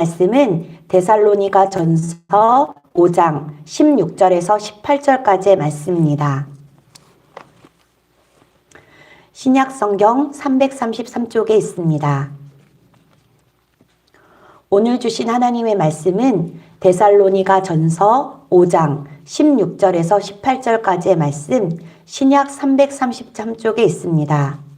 말씀은 데살로니가 전서 5장 16절에서 18절까지의 말씀입니다. 신약성경 333쪽에 있습니다. 오늘 주신 하나님의 말씀은 데살로니가 전서 5장 16절에서 18절까지의 말씀 신약 333쪽에 있습니다.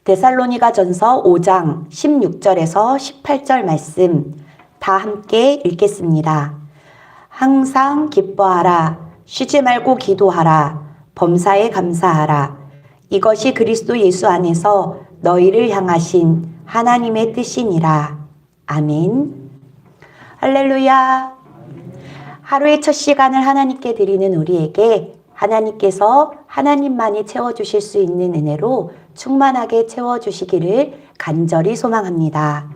데살로니가 전서 5장 16절에서 18절 말씀 다 함께 읽겠습니다. 항상 기뻐하라. 쉬지 말고 기도하라. 범사에 감사하라. 이것이 그리스도 예수 안에서 너희를 향하신 하나님의 뜻이니라. 아멘. 할렐루야. 하루의 첫 시간을 하나님께 드리는 우리에게 하나님께서 하나님만이 채워주실 수 있는 은혜로 충만하게 채워주시기를 간절히 소망합니다.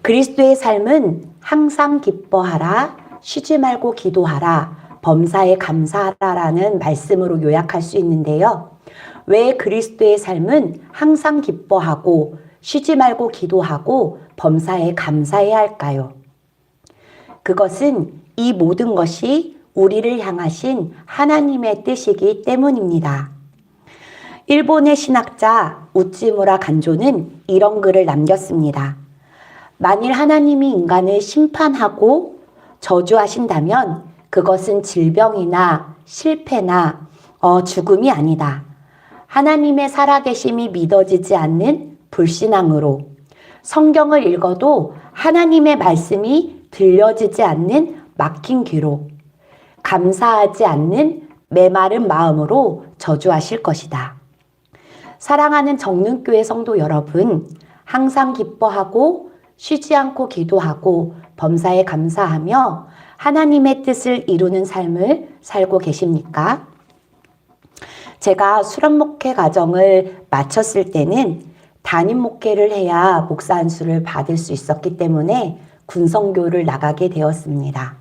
그리스도의 삶은 항상 기뻐하라, 쉬지 말고 기도하라, 범사에 감사하라라는 말씀으로 요약할 수 있는데요. 왜 그리스도의 삶은 항상 기뻐하고 쉬지 말고 기도하고 범사에 감사해야 할까요? 그것은 이 모든 것이 우리를 향하신 하나님의 뜻이기 때문입니다. 일본의 신학자 우찌무라 간조는 이런 글을 남겼습니다. 만일 하나님이 인간을 심판하고 저주하신다면 그것은 질병이나 실패나 죽음이 아니다. 하나님의 살아계심이 믿어지지 않는 불신앙으로 성경을 읽어도 하나님의 말씀이 들려지지 않는 막힌 귀로 감사하지 않는 메마른 마음으로 저주하실 것이다. 사랑하는 정릉교회 성도 여러분, 항상 기뻐하고 쉬지 않고 기도하고 범사에 감사하며 하나님의 뜻을 이루는 삶을 살고 계십니까? 제가 수련 목회 과정을 마쳤을 때는 담임 목회를 해야 목사 안수를 받을 수 있었기 때문에 군성교를 나가게 되었습니다.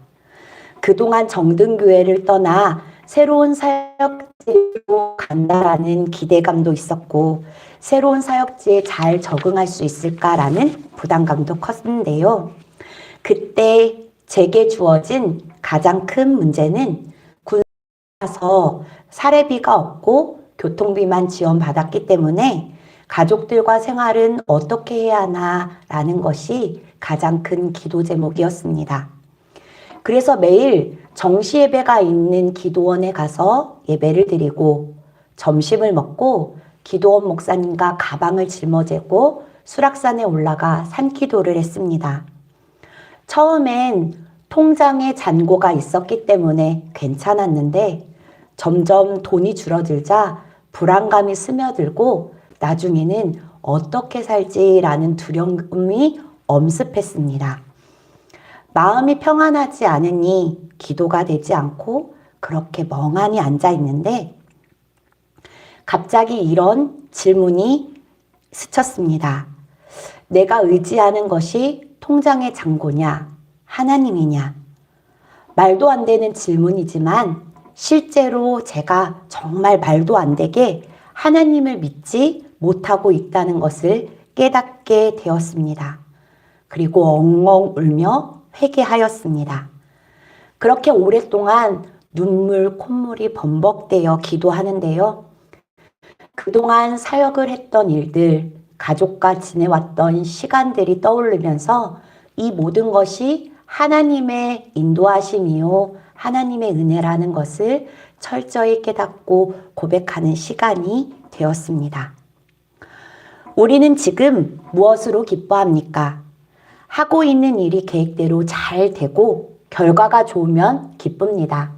그동안 정등교회를 떠나 새로운 사역지로 간다라는 기대감도 있었고 새로운 사역지에 잘 적응할 수 있을까라는 부담감도 컸는데요. 그때 제게 주어진 가장 큰 문제는 군에 가서 사례비가 없고 교통비만 지원받았기 때문에 가족들과 생활은 어떻게 해야 하나라는 것이 가장 큰 기도 제목이었습니다. 그래서 매일 정시 예배가 있는 기도원에 가서 예배를 드리고 점심을 먹고 기도원 목사님과 가방을 짊어지고 수락산에 올라가 산기도를 했습니다. 처음엔 통장에 잔고가 있었기 때문에 괜찮았는데 점점 돈이 줄어들자 불안감이 스며들고 나중에는 어떻게 살지라는 두려움이 엄습했습니다. 마음이 평안하지 않으니 기도가 되지 않고 그렇게 멍하니 앉아 있는데 갑자기 이런 질문이 스쳤습니다. 내가 의지하는 것이 통장의 잔고냐, 하나님이냐? 말도 안 되는 질문이지만 실제로 제가 정말 말도 안 되게 하나님을 믿지 못하고 있다는 것을 깨닫게 되었습니다. 그리고 엉엉 울며 회개하였습니다. 그렇게 오랫동안 눈물, 콧물이 범벅되어 기도하는데요. 그동안 사역을 했던 일들, 가족과 지내왔던 시간들이 떠오르면서 이 모든 것이 하나님의 인도하심이요, 하나님의 은혜라는 것을 철저히 깨닫고 고백하는 시간이 되었습니다. 우리는 지금 무엇으로 기뻐합니까? 하고 있는 일이 계획대로 잘 되고 결과가 좋으면 기쁩니다.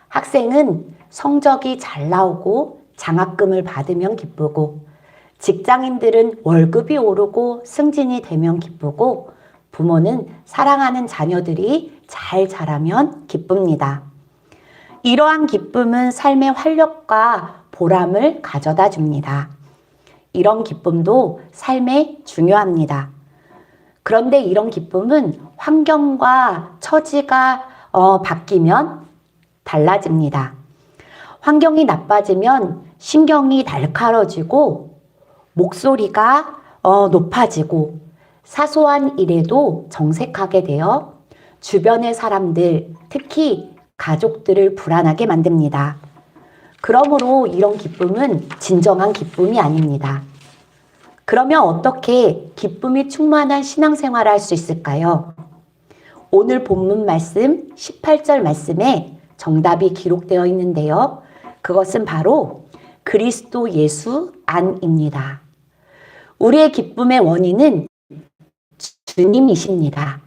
학생은 성적이 잘 나오고 장학금을 받으면 기쁘고 직장인들은 월급이 오르고 승진이 되면 기쁘고 부모는 사랑하는 자녀들이 잘 자라면 기쁩니다. 이러한 기쁨은 삶의 활력과 보람을 가져다 줍니다. 이런 기쁨도 삶에 중요합니다. 그런데 이런 기쁨은 환경과 처지가 바뀌면 달라집니다. 환경이 나빠지면 신경이 날카로워지고 목소리가 높아지고 사소한 일에도 정색하게 되어 주변의 사람들, 특히 가족들을 불안하게 만듭니다. 그러므로 이런 기쁨은 진정한 기쁨이 아닙니다. 그러면 어떻게 기쁨이 충만한 신앙생활을 할 수 있을까요? 오늘 본문 말씀 18절 말씀에 정답이 기록되어 있는데요. 그것은 바로 그리스도 예수 안입니다. 우리의 기쁨의 원인은 주님이십니다.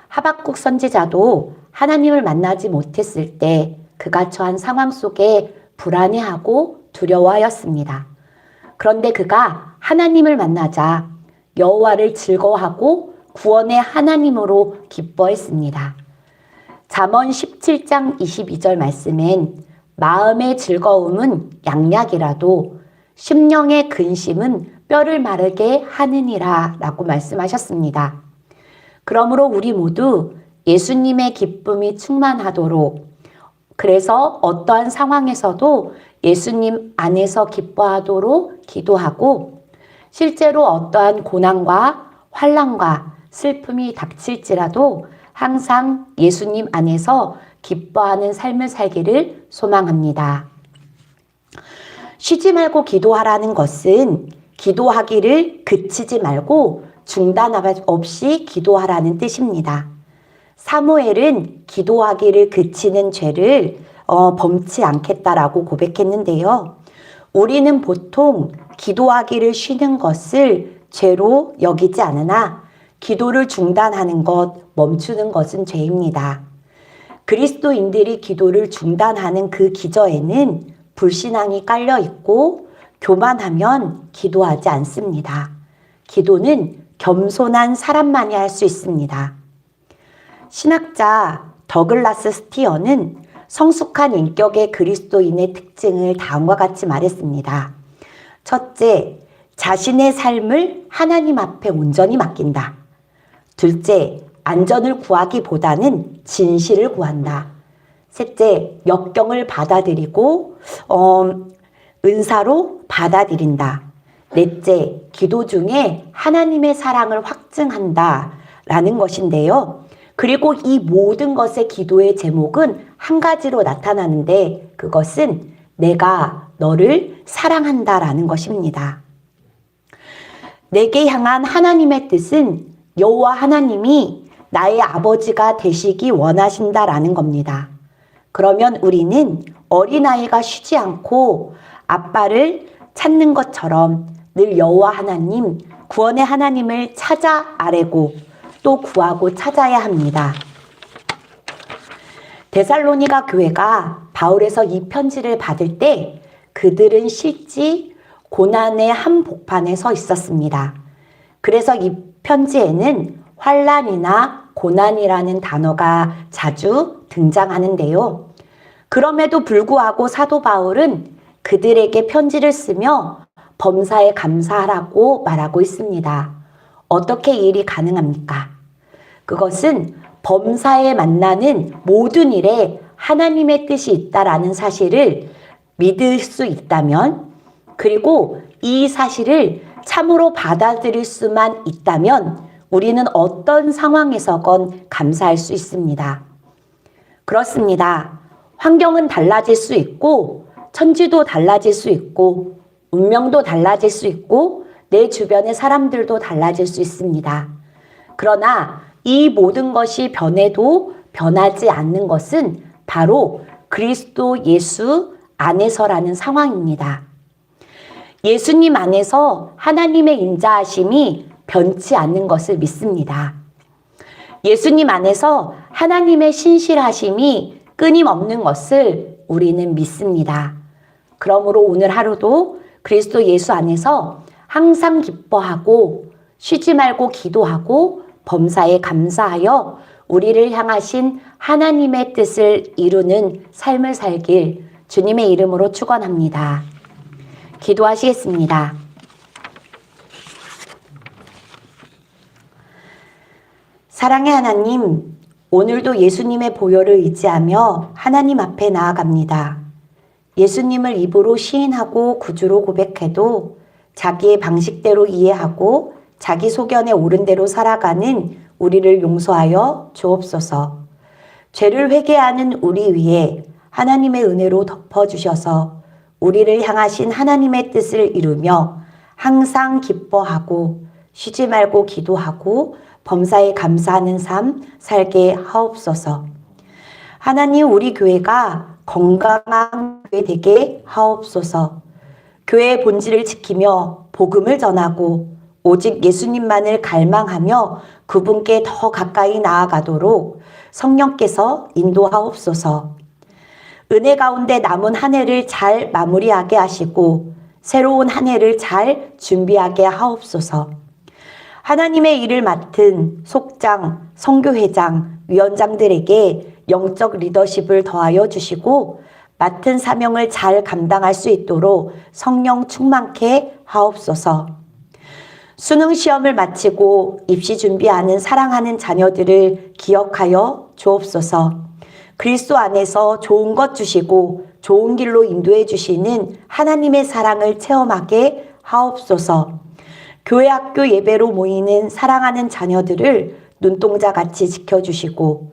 하박국 선지자도 하나님을 만나지 못했을 때 그가 처한 상황 속에 불안해하고 두려워하였습니다. 그런데 그가 하나님을 만나자 여호와를 즐거워하고 구원의 하나님으로 기뻐했습니다. 잠언 17장 22절 말씀엔 마음의 즐거움은 양약이라도 심령의 근심은 뼈를 마르게 하느니라 라고 말씀하셨습니다. 그러므로 우리 모두 예수님의 기쁨이 충만하도록, 그래서 어떠한 상황에서도 예수님 안에서 기뻐하도록 기도하고, 실제로 어떠한 고난과 환난과 슬픔이 닥칠지라도 항상 예수님 안에서 기뻐하는 삶을 살기를 소망합니다. 쉬지 말고 기도하라는 것은 기도하기를 그치지 말고 중단 없이 기도하라는 뜻입니다. 사무엘은 기도하기를 그치는 죄를 범치 않겠다라고 고백했는데요. 우리는 보통 기도하기를 쉬는 것을 죄로 여기지 않으나 기도를 중단하는 것, 멈추는 것은 죄입니다. 그리스도인들이 기도를 중단하는 그 기저에는 불신앙이 깔려 있고 교만하면 기도하지 않습니다. 기도는 겸손한 사람만이 할 수 있습니다. 신학자 더글라스 스티어는 성숙한 인격의 그리스도인의 특징을 다음과 같이 말했습니다. 첫째, 자신의 삶을 하나님 앞에 온전히 맡긴다. 둘째, 안전을 구하기보다는 진실을 구한다. 셋째, 역경을 받아들이고 은사로 받아들인다. 넷째, 기도 중에 하나님의 사랑을 확증한다 라는 것인데요. 그리고 이 모든 것의 기도의 제목은 한 가지로 나타나는데 그것은 내가 너를 사랑한다 라는 것입니다. 내게 향한 하나님의 뜻은 여호와 하나님이 나의 아버지가 되시기 원하신다라는 겁니다. 그러면 우리는 어린아이가 쉬지 않고 아빠를 찾는 것처럼 늘 여호와 하나님, 구원의 하나님을 찾아 아뢰고 또 구하고 찾아야 합니다. 데살로니가 교회가 바울에서 이 편지를 받을 때 그들은 실지 고난의 한복판에 서 있었습니다. 그래서 이 편지에는 환난이나 고난이라는 단어가 자주 등장하는데요. 그럼에도 불구하고 사도 바울은 그들에게 편지를 쓰며 범사에 감사하라고 말하고 있습니다. 어떻게 이 일이 가능합니까? 그것은 범사에 만나는 모든 일에 하나님의 뜻이 있다라는 사실을 믿을 수 있다면, 그리고 이 사실을 참으로 받아들일 수만 있다면 우리는 어떤 상황에서건 감사할 수 있습니다. 그렇습니다. 환경은 달라질 수 있고 천지도 달라질 수 있고 운명도 달라질 수 있고 내 주변의 사람들도 달라질 수 있습니다. 그러나 이 모든 것이 변해도 변하지 않는 것은 바로 그리스도 예수 안에서라는 상황입니다. 예수님 안에서 하나님의 인자하심이 변치 않는 것을 믿습니다. 예수님 안에서 하나님의 신실하심이 끊임없는 것을 우리는 믿습니다. 그러므로 오늘 하루도 그리스도 예수 안에서 항상 기뻐하고 쉬지 말고 기도하고 범사에 감사하여 우리를 향하신 하나님의 뜻을 이루는 삶을 살길 주님의 이름으로 축원합니다. 기도하시겠습니다. 사랑의 하나님, 오늘도 예수님의 보혈을 의지하며 하나님 앞에 나아갑니다. 예수님을 입으로 시인하고 구주로 고백해도 자기의 방식대로 이해하고 자기 소견에 옳은 대로 살아가는 우리를 용서하여 주옵소서. 죄를 회개하는 우리 위에 하나님의 은혜로 덮어주셔서 우리를 향하신 하나님의 뜻을 이루며 항상 기뻐하고 쉬지 말고 기도하고 범사에 감사하는 삶 살게 하옵소서. 하나님, 우리 교회가 건강한 교회 되게 하옵소서. 교회의 본질을 지키며 복음을 전하고 오직 예수님만을 갈망하며 그분께 더 가까이 나아가도록 성령께서 인도하옵소서. 은혜 가운데 남은 한 해를 잘 마무리하게 하시고 새로운 한 해를 잘 준비하게 하옵소서. 하나님의 일을 맡은 속장, 선교회장, 위원장들에게 영적 리더십을 더하여 주시고 맡은 사명을 잘 감당할 수 있도록 성령 충만케 하옵소서. 수능 시험을 마치고 입시 준비하는 사랑하는 자녀들을 기억하여 주옵소서. 그리스도 안에서 좋은 것 주시고 좋은 길로 인도해 주시는 하나님의 사랑을 체험하게 하옵소서. 교회 학교 예배로 모이는 사랑하는 자녀들을 눈동자같이 지켜주시고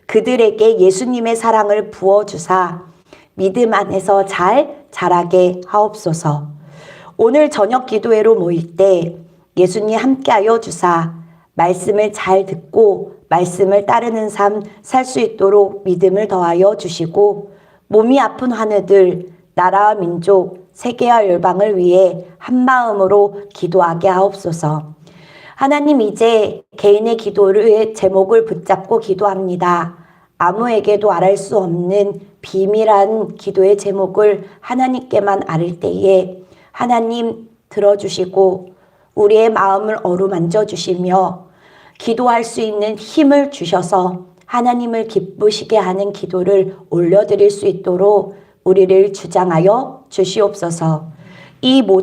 그들에게 예수님의 사랑을 부어주사 믿음 안에서 잘 자라게 하옵소서. 오늘 저녁 기도회로 모일 때 예수님 함께하여 주사 말씀을 잘 듣고 말씀을 따르는 삶 살 수 있도록 믿음을 더하여 주시고 몸이 아픈 환우들, 나라와 민족, 세계와 열방을 위해 한마음으로 기도하게 하옵소서. 하나님, 이제 개인의 기도의 제목을 붙잡고 기도합니다. 아무에게도 알할 수 없는 비밀한 기도의 제목을 하나님께만 아를 때에 하나님 들어주시고 우리의 마음을 어루만져 주시며 기도할 수 있는 힘을 주셔서 하나님을 기쁘시게 하는 기도를 올려드릴 수 있도록 우리를 주장하여 주시옵소서. 이 모든